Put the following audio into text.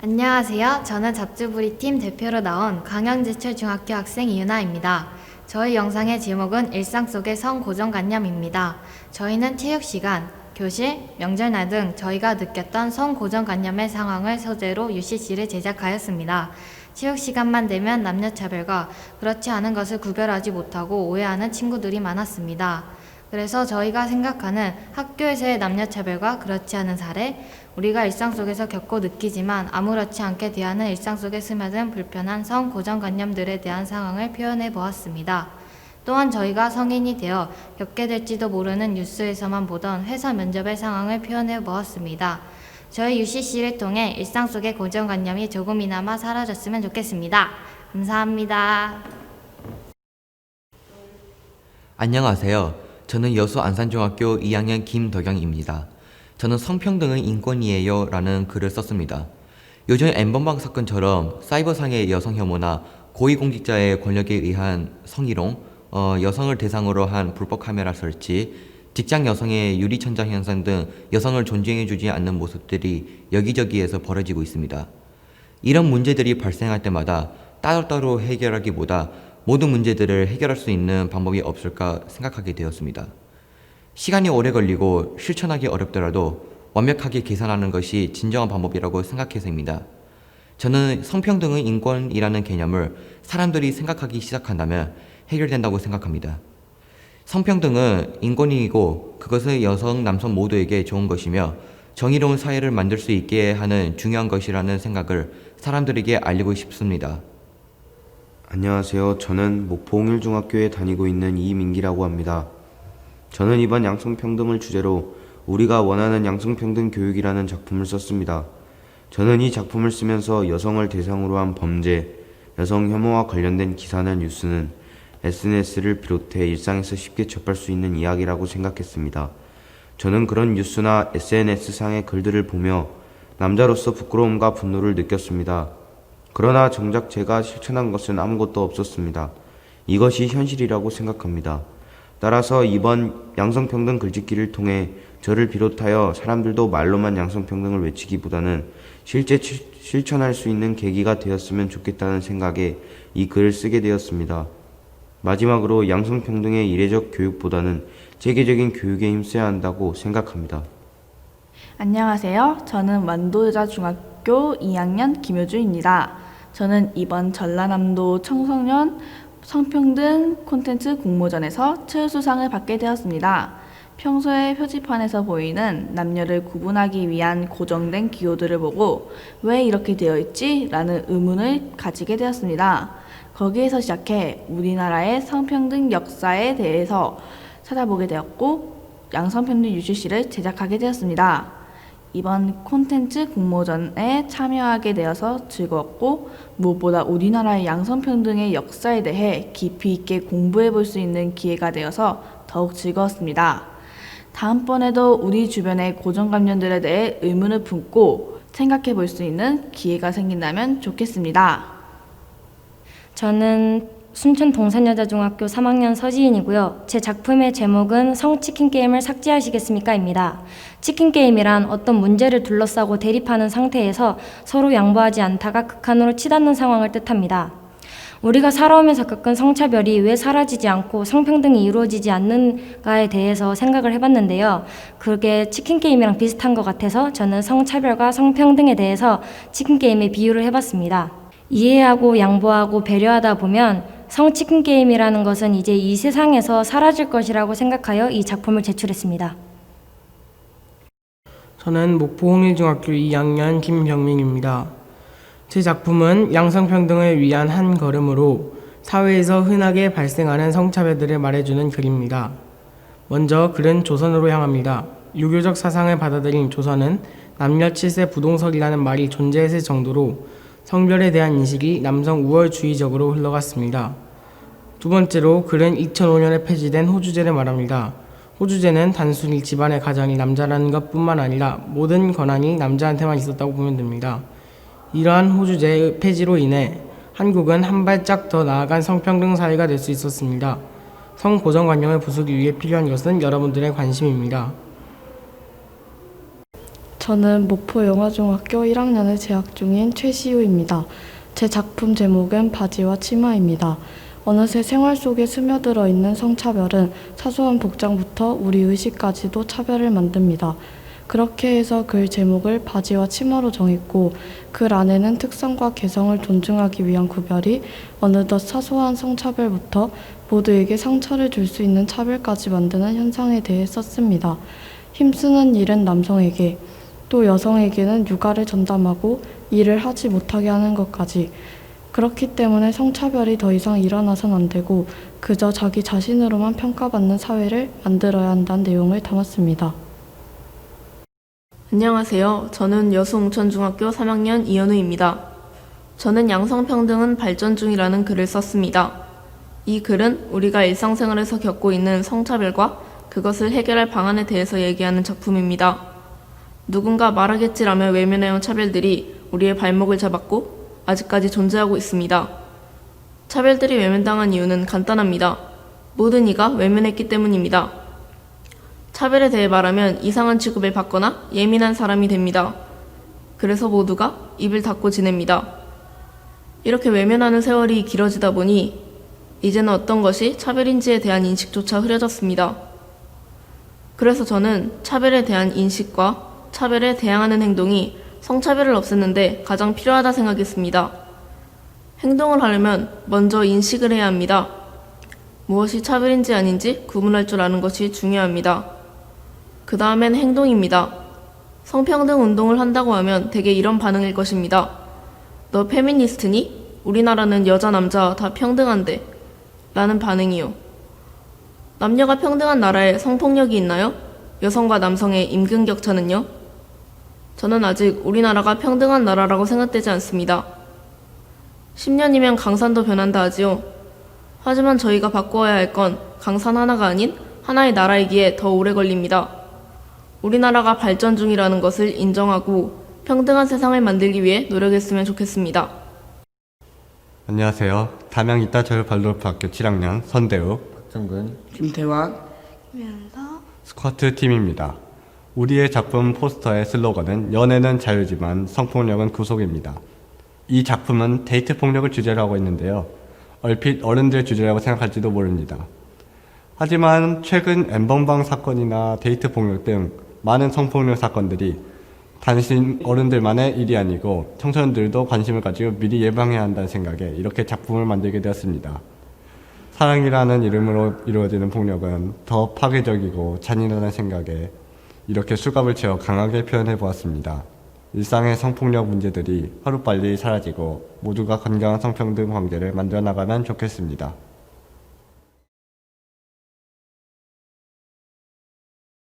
안녕하세요. 저는 잡주부리팀 대표로 나온 광양제철 중학교 학생 이윤아입니다. 저희 영상의 제목은 일상 속의 성고정관념입니다. 저희는 체육시간, 교실, 명절날 등 저희가 느꼈던 성고정관념의 상황을 소재로 UCC를 제작하였습니다. 체육시간만 되면 남녀차별과 그렇지 않은 것을 구별하지 못하고 오해하는 친구들이 많았습니다. 그래서 저희가 생각하는 학교에서의 남녀차별과 그렇지 않은 사례, 우리가 일상 속에서 겪고 느끼지만 아무렇지 않게 대하는 일상 속에 스며든 불편한 성고정관념들에 대한 상황을 표현해 보았습니다. 또한 저희가 성인이 되어 겪게 될지도 모르는 뉴스에서만 보던 회사 면접의 상황을 표현해 보았습니다. 저희 UCC를 통해 일상 속의 고정관념이 조금이나마 사라졌으면 좋겠습니다. 감사합니다. 안녕하세요. 저는 여수 안산중학교 2학년 김덕영입니다. 저는 성평등은 인권이에요 라는 글을 썼습니다. 요즘 N번방 사건처럼 사이버상의 여성 혐오나 고위공직자의 권력에 의한 성희롱, 여성을 대상으로 한 불법 카메라 설치, 직장 여성의 유리천장 현상 등 여성을 존중해주지 않는 모습들이 여기저기에서 벌어지고 있습니다. 이런 문제들이 발생할 때마다 따로따로 해결하기보다 모든 문제들을 해결할 수 있는 방법이 없을까 생각하게 되었습니다. 시간이 오래 걸리고 실천하기 어렵더라도 완벽하게 계산하는 것이 진정한 방법이라고 생각해서입니다. 저는 성평등은 인권이라는 개념을 사람들이 생각하기 시작한다면 해결된다고 생각합니다. 성평등은 인권이고 그것은 여성, 남성 모두에게 좋은 것이며 정의로운 사회를 만들 수 있게 하는 중요한 것이라는 생각을 사람들에게 알리고 싶습니다. 안녕하세요. 저는 목포 홍일중학교에 다니고 있는 이민기라고 합니다. 저는 이번 양성평등을 주제로 우리가 원하는 양성평등 교육이라는 작품을 썼습니다. 저는 이 작품을 쓰면서 여성을 대상으로 한 범죄, 여성 혐오와 관련된 기사나 뉴스는 SNS를 비롯해 일상에서 쉽게 접할 수 있는 이야기라고 생각했습니다. 저는 그런 뉴스나 SNS상의 글들을 보며 남자로서 부끄러움과 분노를 느꼈습니다. 그러나 정작 제가 실천한 것은 아무것도 없었습니다. 이것이 현실이라고 생각합니다. 따라서 이번 양성평등 글짓기를 통해 저를 비롯하여 사람들도 말로만 양성평등을 외치기보다는 실제 실천할 수 있는 계기가 되었으면 좋겠다는 생각에 이 글을 쓰게 되었습니다. 마지막으로 양성평등의 이례적 교육보다는 체계적인 교육에 힘써야 한다고 생각합니다. 안녕하세요. 저는 완도여자중학교 2학년 김효주입니다. 저는 이번 전라남도 청소년 성평등 콘텐츠 공모전에서 최우수상을 받게 되었습니다. 평소에 표지판에서 보이는 남녀를 구분하기 위한 고정된 기호들을 보고 왜 이렇게 되어 있지? 라는 의문을 가지게 되었습니다. 거기에서 시작해 우리나라의 성평등 역사에 대해서 찾아보게 되었고 양성평등 UCC를 제작하게 되었습니다. 이번 콘텐츠 공모전에 참여하게 되어서 즐거웠고 무엇보다 우리나라의 양성평등의 역사에 대해 깊이 있게 공부해 볼 수 있는 기회가 되어서 더욱 즐거웠습니다. 다음번에도 우리 주변의 고정관념들에 대해 의문을 품고 생각해 볼 수 있는 기회가 생긴다면 좋겠습니다. 저는 순천 동산여자중학교 3학년 서지인이고요. 제 작품의 제목은 성치킨 게임을 삭제하시겠습니까? 입니다. 치킨 게임이란 어떤 문제를 둘러싸고 대립하는 상태에서 서로 양보하지 않다가 극한으로 치닫는 상황을 뜻합니다. 우리가 살아오면서 겪은 성차별이 왜 사라지지 않고 성평등이 이루어지지 않는가에 대해서 생각을 해봤는데요. 그게 치킨 게임이랑 비슷한 것 같아서 저는 성차별과 성평등에 대해서 치킨 게임에 비유를 해봤습니다. 이해하고 양보하고 배려하다 보면 성치킨 게임이라는 것은 이제 이 세상에서 사라질 것이라고 생각하여 이 작품을 제출했습니다. 저는 목포 홍일중학교 2학년 김병민입니다. 제 작품은 양성평등을 위한 한 걸음으로 사회에서 흔하게 발생하는 성차별들을 말해주는 글입니다. 먼저 글은 조선으로 향합니다. 유교적 사상을 받아들인 조선은 남녀 칠세 부동석이라는 말이 존재했을 정도로 성별에 대한 인식이 남성 우월주의적으로 흘러갔습니다. 두 번째로 글은 2005년에 폐지된 호주제를 말합니다. 호주제는 단순히 집안의 가장이 남자라는 것뿐만 아니라 모든 권한이 남자한테만 있었다고 보면 됩니다. 이러한 호주제의 폐지로 인해 한국은 한 발짝 더 나아간 성평등 사회가 될 수 있었습니다. 성고정관념을 부수기 위해 필요한 것은 여러분들의 관심입니다. 저는 목포 영화중학교 1학년에 재학 중인 최시우입니다. 제 작품 제목은 바지와 치마입니다. 어느새 생활 속에 스며들어 있는 성차별은 사소한 복장부터 우리 의식까지도 차별을 만듭니다. 그렇게 해서 글 제목을 바지와 치마로 정했고 글 안에는 특성과 개성을 존중하기 위한 구별이 어느덧 사소한 성차별부터 모두에게 상처를 줄 수 있는 차별까지 만드는 현상에 대해 썼습니다. 힘쓰는 일은 남성에게 또 여성에게는 육아를 전담하고 일을 하지 못하게 하는 것까지 그렇기 때문에 성차별이 더 이상 일어나선 안 되고 그저 자기 자신으로만 평가받는 사회를 만들어야 한다는 내용을 담았습니다. 안녕하세요. 저는 여수옹천중학교 3학년 이현우입니다. 저는 양성평등은 발전 중이라는 글을 썼습니다. 이 글은 우리가 일상생활에서 겪고 있는 성차별과 그것을 해결할 방안에 대해서 얘기하는 작품입니다. 누군가 말하겠지라며 외면해온 차별들이 우리의 발목을 잡았고 아직까지 존재하고 있습니다. 차별들이 외면당한 이유는 간단합니다. 모든 이가 외면했기 때문입니다. 차별에 대해 말하면 이상한 취급을 받거나 예민한 사람이 됩니다. 그래서 모두가 입을 닫고 지냅니다. 이렇게 외면하는 세월이 길어지다 보니 이제는 어떤 것이 차별인지에 대한 인식조차 흐려졌습니다. 그래서 저는 차별에 대한 인식과 차별에 대항하는 행동이 성차별을 없애는데 가장 필요하다 생각했습니다. 행동을 하려면 먼저 인식을 해야 합니다. 무엇이 차별인지 아닌지 구분할 줄 아는 것이 중요합니다. 그 다음엔 행동입니다. 성평등 운동을 한다고 하면 대개 이런 반응일 것입니다. 너 페미니스트니? 우리나라는 여자 남자 다 평등한데 라는 반응이요. 남녀가 평등한 나라에 성폭력이 있나요? 여성과 남성의 임금 격차는요? 저는 아직 우리나라가 평등한 나라라고 생각되지 않습니다. 10년이면 강산도 변한다 하지요. 하지만 저희가 바꿔야 할 건 강산 하나가 아닌 하나의 나라이기에 더 오래 걸립니다. 우리나라가 발전 중이라는 것을 인정하고 평등한 세상을 만들기 위해 노력했으면 좋겠습니다. 안녕하세요. 담양 이따철 발로프학교 7학년 선대우, 박정근, 김태환, 스쿼트 팀입니다. 우리의 작품 포스터의 슬로건은 연애는 자유지만 성폭력은 구속입니다. 이 작품은 데이트 폭력을 주제로 하고 있는데요. 얼핏 어른들 주제라고 생각할지도 모릅니다. 하지만 최근 엠번방 사건이나 데이트 폭력 등 많은 성폭력 사건들이 단순 어른들만의 일이 아니고 청소년들도 관심을 가지고 미리 예방해야 한다는 생각에 이렇게 작품을 만들게 되었습니다. 사랑이라는 이름으로 이루어지는 폭력은 더 파괴적이고 잔인하다는 생각에 이렇게 수갑을 채워 강하게 표현해 보았습니다. 일상의 성폭력 문제들이 하루빨리 사라지고 모두가 건강한 성평등 관계를 만들어 나가면 좋겠습니다.